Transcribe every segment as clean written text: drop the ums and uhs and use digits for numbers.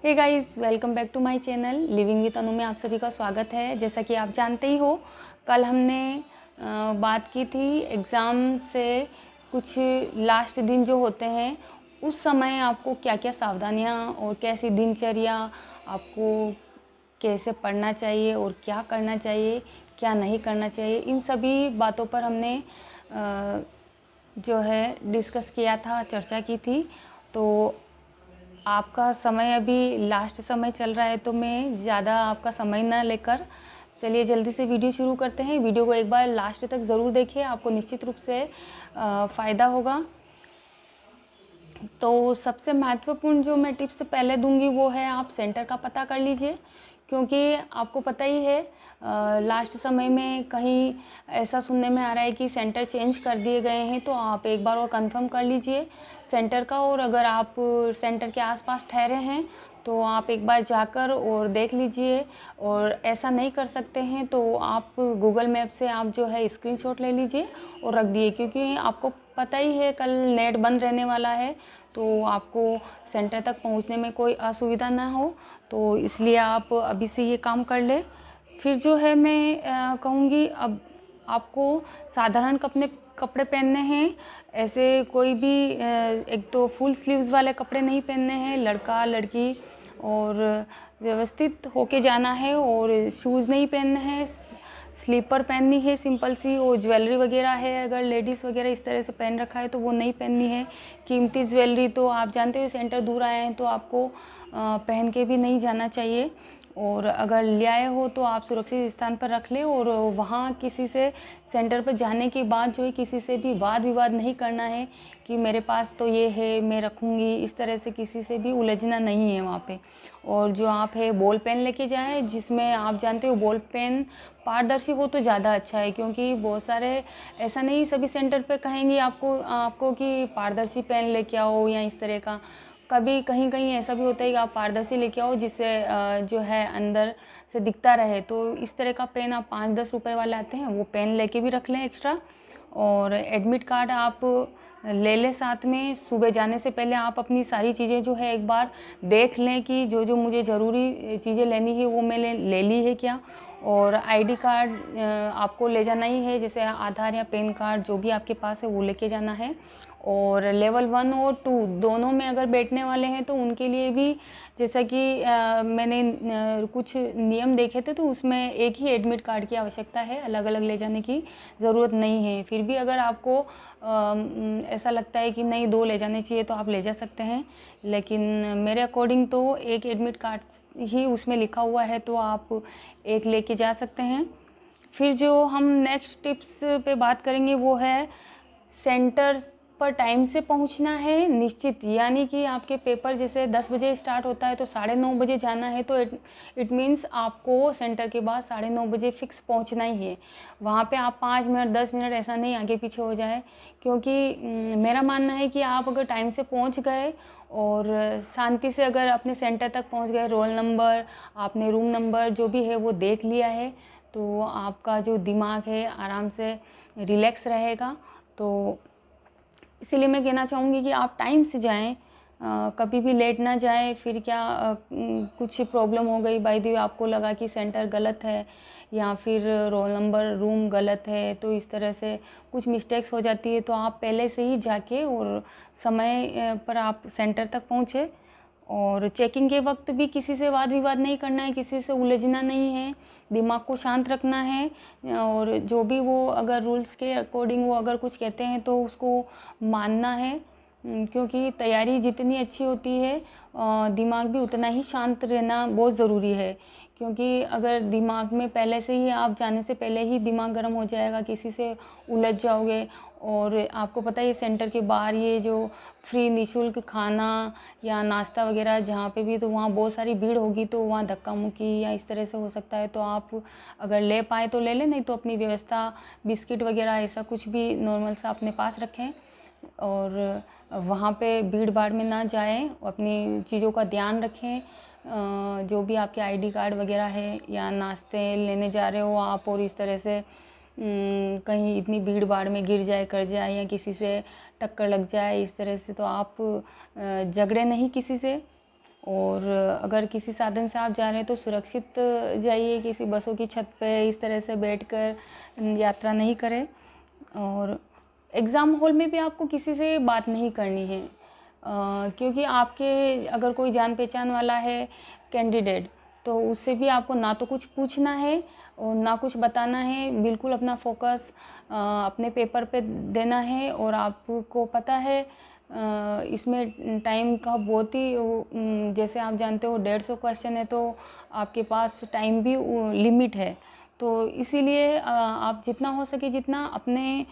Hey guys, welcome back to my channel living with Anu में आप सभी का स्वागत है। जैसा कि आप जानते ही हो, कल हमने बात की थी एग्ज़ाम से कुछ लास्ट दिन जो होते हैं उस समय आपको क्या क्या सावधानियां और कैसी दिनचर्या आपको कैसे पढ़ना चाहिए और क्या करना चाहिए, क्या नहीं करना चाहिए, इन सभी बातों पर हमने जो है डिस्कस किया था, चर्चा की थी। तो आपका समय अभी लास्ट समय चल रहा है, तो मैं ज़्यादा आपका समय ना लेकर चलिए जल्दी से वीडियो शुरू करते हैं। वीडियो को एक बार लास्ट तक ज़रूर देखिए, आपको निश्चित रूप से फ़ायदा होगा। तो सबसे महत्वपूर्ण जो मैं टिप्स पहले दूंगी वो है आप सेंटर का पता कर लीजिए, क्योंकि आपको पता ही है लास्ट समय में कहीं ऐसा सुनने में आ रहा है कि सेंटर चेंज कर दिए गए हैं। तो आप एक बार और कंफर्म कर लीजिए सेंटर का, और अगर आप सेंटर के आसपास ठहरे हैं तो आप एक बार जाकर और देख लीजिए। और ऐसा नहीं कर सकते हैं तो आप गूगल मैप से आप जो है स्क्रीनशॉट ले लीजिए और रख दिए, क्योंकि आपको पता ही है कल नेट बंद रहने वाला है, तो आपको सेंटर तक पहुंचने में कोई असुविधा ना हो। तो इसलिए आप अभी से ये काम कर ले। फिर जो है मैं कहूँगी, अब आपको साधारण कपड़े पहनने हैं। ऐसे कोई भी एक तो फुल स्लीव्स वाले कपड़े नहीं पहनने हैं, लड़का लड़की, और व्यवस्थित होके जाना है। और शूज़ नहीं पहनने हैं, स्लीपर पहननी है सिंपल सी। और ज्वेलरी वगैरह है, अगर लेडीज़ वगैरह इस तरह से पहन रखा है तो वो नहीं पहननी है। कीमती ज्वेलरी तो आप जानते हो सेंटर दूर आए हैं तो आपको पहन के भी नहीं जाना चाहिए। और अगर ले आए हो तो आप सुरक्षित स्थान पर रख लें। और वहाँ किसी से सेंटर पर जाने के बाद जो है किसी से भी वाद विवाद नहीं करना है कि मेरे पास तो ये है मैं रखूँगी, इस तरह से किसी से भी उलझना नहीं है वहाँ पे। और जो आप है बॉल पेन लेके जाएं, जिसमें आप जानते हो बॉल पेन पारदर्शी हो तो ज़्यादा अच्छा है, क्योंकि बहुत सारे ऐसा नहीं सभी सेंटर पे कहेंगे आपको कि पारदर्शी पेन लेके आओ या इस तरह का। कभी कहीं कहीं ऐसा भी होता है कि आप पारदर्शी लेके आओ जिससे जो है अंदर से दिखता रहे। तो इस तरह का पेन आप 5-10 रुपए वाले आते हैं, वो पेन लेके भी रख लें एक्स्ट्रा। और एडमिट कार्ड आप ले लें साथ में। सुबह जाने से पहले आप अपनी सारी चीज़ें जो है एक बार देख लें कि जो जो मुझे ज़रूरी चीज़ें लेनी है वो मैं ले ली है क्या। और आईडी कार्ड आपको ले जाना ही है, जैसे आधार या पैन कार्ड जो भी आपके पास है वो लेके जाना है। और लेवल 1 और 2 दोनों में अगर बैठने वाले हैं तो उनके लिए भी, जैसा कि मैंने कुछ नियम देखे थे तो उसमें एक ही एडमिट कार्ड की आवश्यकता है, अलग अलग ले जाने की ज़रूरत नहीं है। फिर भी अगर आपको ऐसा लगता है कि नहीं 2 ले जाने चाहिए तो आप ले जा सकते हैं, लेकिन मेरे अकॉर्डिंग तो एक एडमिट कार्ड ही उसमें लिखा हुआ है तो आप एक लेके जा सकते हैं। फिर जो हम नेक्स्ट टिप्स पे बात करेंगे वो है सेंटर पर टाइम से पहुंचना है निश्चित। यानी कि आपके पेपर जैसे 10 बजे स्टार्ट होता है तो 9:30 बजे जाना है, तो इट मीन्स आपको सेंटर के बाद 9:30 बजे फिक्स पहुंचना ही है। वहाँ पे आप 5 मिनट 10 मिनट ऐसा नहीं आगे पीछे हो जाए, क्योंकि मेरा मानना है कि आप अगर टाइम से पहुँच गए और शांति से अगर अपने सेंटर तक पहुँच गए, रोल नंबर आपने रूम नंबर जो भी है वो देख लिया है, तो आपका जो दिमाग है आराम से रिलैक्स रहेगा। तो इसीलिए मैं कहना चाहूँगी कि आप टाइम से जाएं, कभी भी लेट ना जाएं। फिर क्या कुछ प्रॉब्लम हो गई, बाय द वे आपको लगा कि सेंटर गलत है या फिर रोल नंबर रूम गलत है, तो इस तरह से कुछ मिस्टेक्स हो जाती है, तो आप पहले से ही जाके और समय पर आप सेंटर तक पहुँचे। और चेकिंग के वक्त भी किसी से वाद विवाद नहीं करना है, किसी से उलझना नहीं है, दिमाग को शांत रखना है। और जो भी वो अगर रूल्स के अकॉर्डिंग वो अगर कुछ कहते हैं तो उसको मानना है, क्योंकि तैयारी जितनी अच्छी होती है दिमाग भी उतना ही शांत रहना बहुत ज़रूरी है। क्योंकि अगर दिमाग में पहले से ही आप जाने से पहले ही दिमाग गर्म हो जाएगा, किसी से उलझ जाओगे। और आपको पता है सेंटर के बाहर ये जो फ्री निःशुल्क खाना या नाश्ता वगैरह जहाँ पे भी, तो वहाँ बहुत सारी भीड़ होगी तो वहाँ धक्का मुक्की या इस तरह से हो सकता है। तो आप अगर ले पाए तो ले लें, नहीं तो अपनी व्यवस्था बिस्किट वगैरह ऐसा कुछ भी नॉर्मल सा अपने पास रखें। और वहाँ पे भीड़ भाड़ में ना जाएं, अपनी चीज़ों का ध्यान रखें। जो भी आपके आईडी कार्ड वगैरह है या नाश्ते लेने जा रहे हो आप, और इस तरह से कहीं इतनी भीड़ भाड़ में गिर जाए कर जाए या किसी से टक्कर लग जाए इस तरह से, तो आप झगड़े नहीं किसी से। और अगर किसी साधन से आप जा रहे हैं तो सुरक्षित जाइए, किसी बसों की छत पे इस तरह से बैठकर यात्रा नहीं करें। और एग्ज़ाम हॉल में भी आपको किसी से बात नहीं करनी है, क्योंकि आपके अगर कोई जान पहचान वाला है कैंडिडेट, तो उससे भी आपको ना तो कुछ पूछना है और ना कुछ बताना है। बिल्कुल अपना फोकस अपने पेपर पे देना है। और आपको पता है इसमें टाइम का बहुत ही जैसे आप जानते हो 150 क्वेश्चन है, तो आपके पास टाइम भी लिमिट है। तो इसीलिए आप जितना हो सके जितना अपने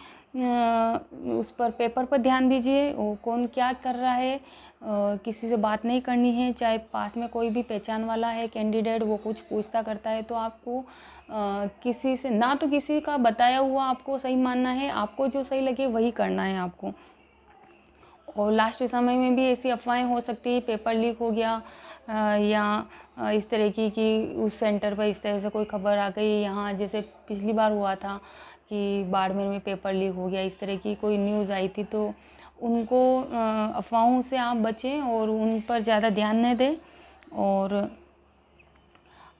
उस पर पेपर पर ध्यान दीजिए, और कौन क्या कर रहा है, किसी से बात नहीं करनी है। चाहे पास में कोई भी पहचान वाला है कैंडिडेट, वो कुछ पूछता करता है तो आपको किसी से ना तो किसी का बताया हुआ आपको सही मानना है, आपको जो सही लगे वही करना है आपको। और लास्ट समय में भी ऐसी अफवाहें हो सकती है, पेपर लीक हो गया या इस तरह की कि उस सेंटर पर इस तरह से कोई खबर आ गई, यहाँ जैसे पिछली बार हुआ था कि बाड़मेर में पेपर लीक हो गया, इस तरह की कोई न्यूज़ आई थी। तो उनको अफवाहों से आप बचें और उन पर ज़्यादा ध्यान न दें। और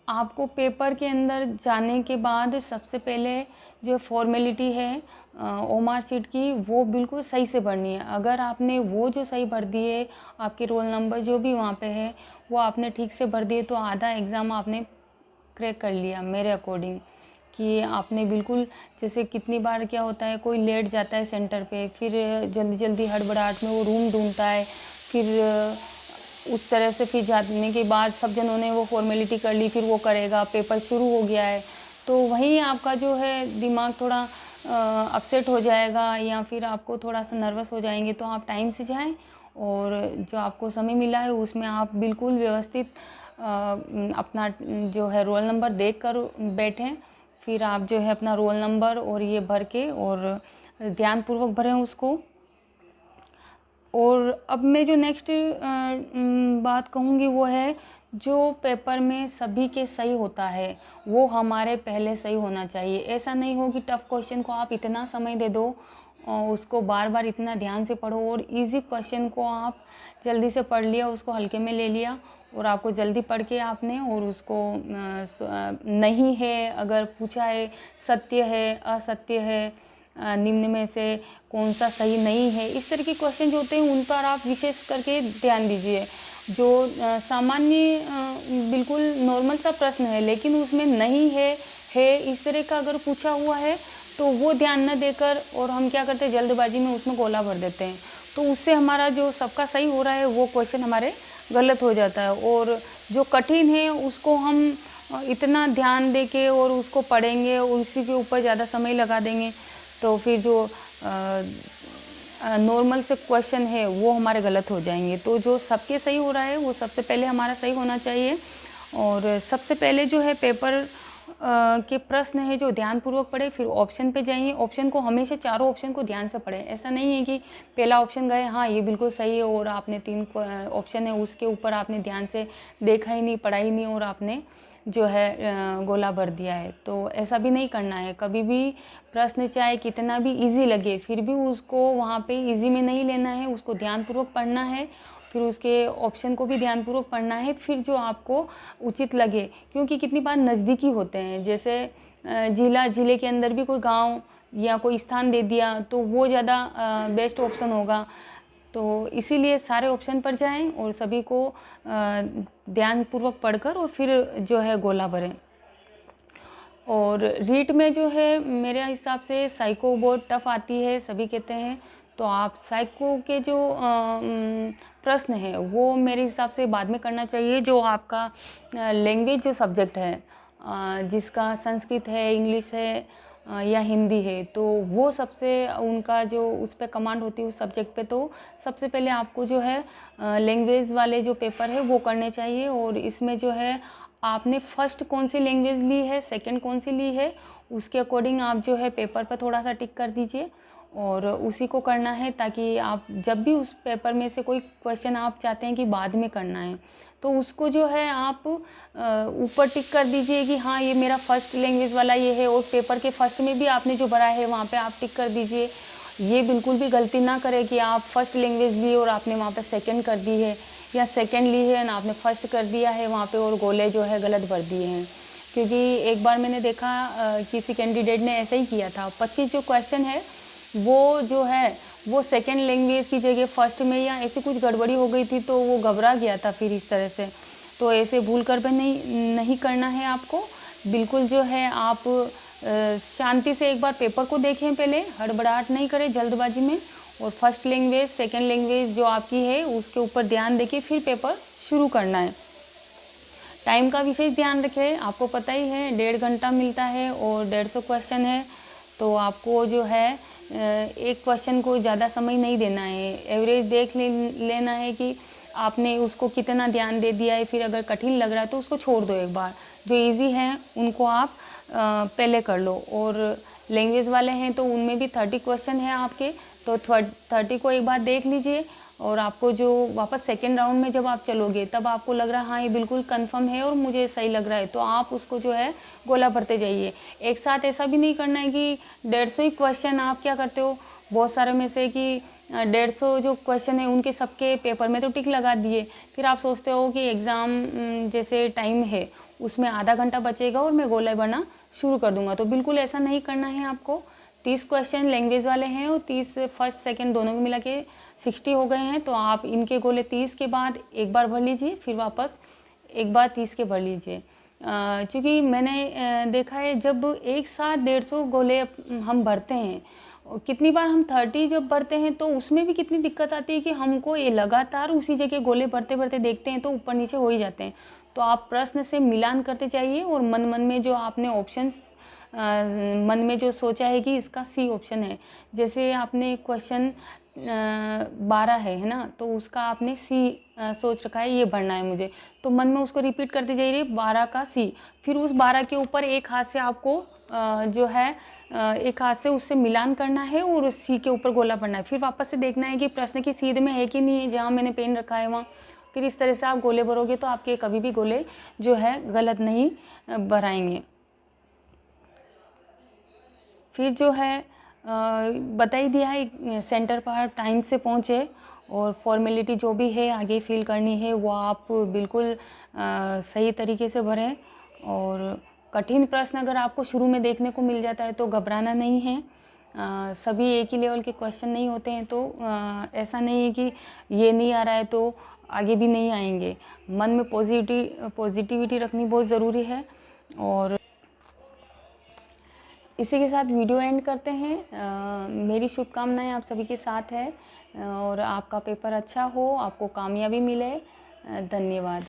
आपको पेपर के अंदर जाने के बाद सबसे पहले जो फॉर्मेलिटी है ओमार शीट की, वो बिल्कुल सही से भरनी है। अगर आपने वो जो सही भर दिए, आपके रोल नंबर जो भी वहाँ पे है वो आपने ठीक से भर दिए, तो आधा एग्ज़ाम आपने क्रैक कर लिया मेरे अकॉर्डिंग। कि आपने बिल्कुल, जैसे कितनी बार क्या होता है, कोई लेट जाता है सेंटर पे, फिर जल्दी जल्दी हड़बड़ाहट में वो रूम ढूंढता है, फिर उस तरह से फिर जाने के बाद सब जनों ने वो फॉर्मेलिटी कर ली, फिर वो करेगा, पेपर शुरू हो गया है, तो वहीं आपका जो है दिमाग थोड़ा अपसेट हो जाएगा, या फिर आपको थोड़ा सा नर्वस हो जाएंगे। तो आप टाइम से जाएं और जो आपको समय मिला है उसमें आप बिल्कुल व्यवस्थित अपना जो है रोल नंबर देख कर बैठें। फिर आप जो है अपना रोल नंबर और ये भर के और ध्यानपूर्वक भरें उसको। और अब मैं जो नेक्स्ट बात कहूँगी वो है, जो पेपर में सभी के सही होता है वो हमारे पहले सही होना चाहिए। ऐसा नहीं हो कि टफ़ क्वेश्चन को आप इतना समय दे दो और उसको बार बार इतना ध्यान से पढ़ो, और इजी क्वेश्चन को आप जल्दी से पढ़ लिया, उसको हल्के में ले लिया, और आपको जल्दी पढ़ के आपने और उसको नहीं है, अगर पूछा है सत्य है असत्य है, निम्न में से कौन सा सही नहीं है, इस तरह के क्वेश्चन जो होते हैं उन पर आप विशेष करके ध्यान दीजिए। जो सामान्य बिल्कुल नॉर्मल सा प्रश्न है लेकिन उसमें नहीं है इस तरह का अगर पूछा हुआ है, तो वो ध्यान न देकर और हम क्या करते हैं जल्दबाजी में उसमें गोला भर देते हैं, तो उससे हमारा जो सबका सही हो रहा है वो क्वेश्चन हमारे गलत हो जाता है। और जो कठिन है उसको हम इतना ध्यान दे के और उसको पढ़ेंगे और उसी के ऊपर ज़्यादा समय लगा देंगे, तो फिर जो नॉर्मल से क्वेश्चन है वो हमारे गलत हो जाएंगे। तो जो सबके सही हो रहा है वो सबसे पहले हमारा सही होना चाहिए। और सबसे पहले जो है पेपर के प्रश्न है जो ध्यानपूर्वक पढ़े, फिर ऑप्शन पे जाइए। ऑप्शन को हमेशा चारों ऑप्शन को ध्यान से पढ़ें। ऐसा नहीं है कि पहला ऑप्शन गए हाँ ये बिल्कुल सही है और आपने 3 ऑप्शन है उसके ऊपर आपने ध्यान से देखा ही नहीं, पढ़ा ही नहीं और आपने जो है गोला भर दिया है। तो ऐसा भी नहीं करना है कभी भी। प्रश्न चाहे कितना भी इजी लगे फिर भी उसको वहाँ पे इजी में नहीं लेना है, उसको ध्यानपूर्वक पढ़ना है, फिर उसके ऑप्शन को भी ध्यानपूर्वक पढ़ना है, फिर जो आपको उचित लगे। क्योंकि कितनी बार नज़दीकी होते हैं, जैसे ज़िले के अंदर भी कोई गांव या कोई स्थान दे दिया तो वो ज़्यादा बेस्ट ऑप्शन होगा। तो इसीलिए सारे ऑप्शन पर जाएं और सभी को ध्यानपूर्वक पढ़कर और फिर जो है गोला भरें। और रीट में जो है मेरे हिसाब से साइको बहुत टफ आती है, सभी कहते हैं, तो आप साइको के जो प्रश्न है वो मेरे हिसाब से बाद में करना चाहिए। जो आपका लैंग्वेज जो सब्जेक्ट है, जिसका संस्कृत है, इंग्लिश है या हिंदी है, तो वो सबसे उनका जो उस पर कमांड होती है उस सब्जेक्ट पे, तो सबसे पहले आपको जो है लैंग्वेज वाले जो पेपर है वो करने चाहिए। और इसमें जो है आपने फर्स्ट कौन सी लैंग्वेज ली है, सेकंड कौन सी ली है, उसके अकॉर्डिंग आप जो है पेपर पर थोड़ा सा टिक कर दीजिए और उसी को करना है, ताकि आप जब भी उस पेपर में से कोई क्वेश्चन आप चाहते हैं कि बाद में करना है, तो उसको जो है आप ऊपर टिक कर दीजिए कि हाँ ये मेरा फर्स्ट लैंग्वेज वाला ये है। और पेपर के फर्स्ट में भी आपने जो भरा है वहाँ पे आप टिक कर दीजिए। ये बिल्कुल भी गलती ना करें कि आप फर्स्ट लैंग्वेज ली और आपने वहाँ पे सेकंड कर दी है, या सेकंड ली है ना आपने फर्स्ट कर दिया है वहाँ पे और गोले जो है गलत भर दिए हैं। क्योंकि एक बार मैंने देखा किसी कैंडिडेट ने ऐसा ही किया था। 25 जो क्वेश्चन है वो जो है वो सेकंड लैंग्वेज की जगह फर्स्ट में या ऐसी कुछ गड़बड़ी हो गई थी, तो वो घबरा गया था फिर इस तरह से। तो ऐसे भूल कर भी नहीं करना है आपको। बिल्कुल जो है आप शांति से एक बार पेपर को देखें, पहले हड़बड़ाहट नहीं करें जल्दबाजी में, और फर्स्ट लैंग्वेज सेकंड लैंग्वेज जो आपकी है उसके ऊपर ध्यान देके फिर पेपर शुरू करना है। टाइम का विशेष ध्यान रखें। आपको पता ही है 1.5 घंटा मिलता है और 150 क्वेश्चन है, तो आपको जो है एक क्वेश्चन को ज़्यादा समय नहीं देना है। एवरेज देख लेना है कि आपने उसको कितना ध्यान दे दिया है। फिर अगर कठिन लग रहा है तो उसको छोड़ दो एक बार। जो इजी है उनको आप पहले कर लो। और लैंग्वेज वाले हैं तो उनमें भी 30 क्वेश्चन है आपके, तो 30 को एक बार देख लीजिए। और आपको जो वापस सेकेंड राउंड में जब आप चलोगे तब आपको लग रहा है हाँ ये बिल्कुल कंफर्म है और मुझे सही लग रहा है, तो आप उसको जो है गोला भरते जाइए। एक साथ ऐसा भी नहीं करना है कि 150 ही क्वेश्चन आप क्या करते हो, बहुत सारे में से कि 150 जो क्वेश्चन है उनके सबके पेपर में तो टिक लगा दिए। फिर आप सोचते हो कि एग्ज़ाम जैसे टाइम है उसमें आधा घंटा बचेगा और मैं गोला भरना शुरू कर दूंगा, तो बिल्कुल ऐसा नहीं करना है आपको। 30 क्वेश्चन लैंग्वेज वाले हैं और 30 फर्स्ट सेकंड दोनों को मिला के 60 हो गए हैं, तो आप इनके गोले 30 के बाद एक बार भर लीजिए, फिर वापस एक बार 30 के भर लीजिए। क्योंकि मैंने देखा है जब एक साथ 150 गोले हम भरते हैं, कितनी बार हम 30 जब भरते हैं तो उसमें भी कितनी दिक्कत आती है कि हमको ये लगातार उसी जगह गोले भरते भरते देखते हैं तो ऊपर नीचे हो ही जाते हैं। तो आप प्रश्न से मिलान करते जाइए और मन में जो आपने ऑप्शंस मन में जो सोचा है कि इसका सी ऑप्शन है, जैसे आपने क्वेश्चन 12 है ना, तो उसका आपने सी सोच रखा है ये भरना है मुझे, तो मन में उसको रिपीट करते जाइए 12 का सी। फिर उस 12 के ऊपर एक हाथ से आपको जो है एक हाथ से उससे मिलान करना है और उस सी के ऊपर गोला भरना है। फिर वापस से देखना है कि प्रश्न की सीध में है कि नहीं है, जहाँ मैंने पेन रखा है वहाँ। फिर इस तरह से आप गोले भरोगे तो आपके कभी भी गोले जो है गलत नहीं भराएंगे। फिर जो है बता ही दिया है, सेंटर पर टाइम से पहुँचे और फॉर्मेलिटी जो भी है आगे फिल करनी है वो आप बिल्कुल सही तरीके से भरें। और कठिन प्रश्न अगर आपको शुरू में देखने को मिल जाता है तो घबराना नहीं है। सभी एक ही लेवल के क्वेश्चन नहीं होते हैं, तो ऐसा नहीं है कि ये नहीं आ रहा है तो आगे भी नहीं आएंगे। मन में पॉजिटिविटी रखनी बहुत ज़रूरी है। और इसी के साथ वीडियो एंड करते हैं। मेरी शुभकामनाएं आप सभी के साथ है और आपका पेपर अच्छा हो, आपको कामयाबी मिले। धन्यवाद।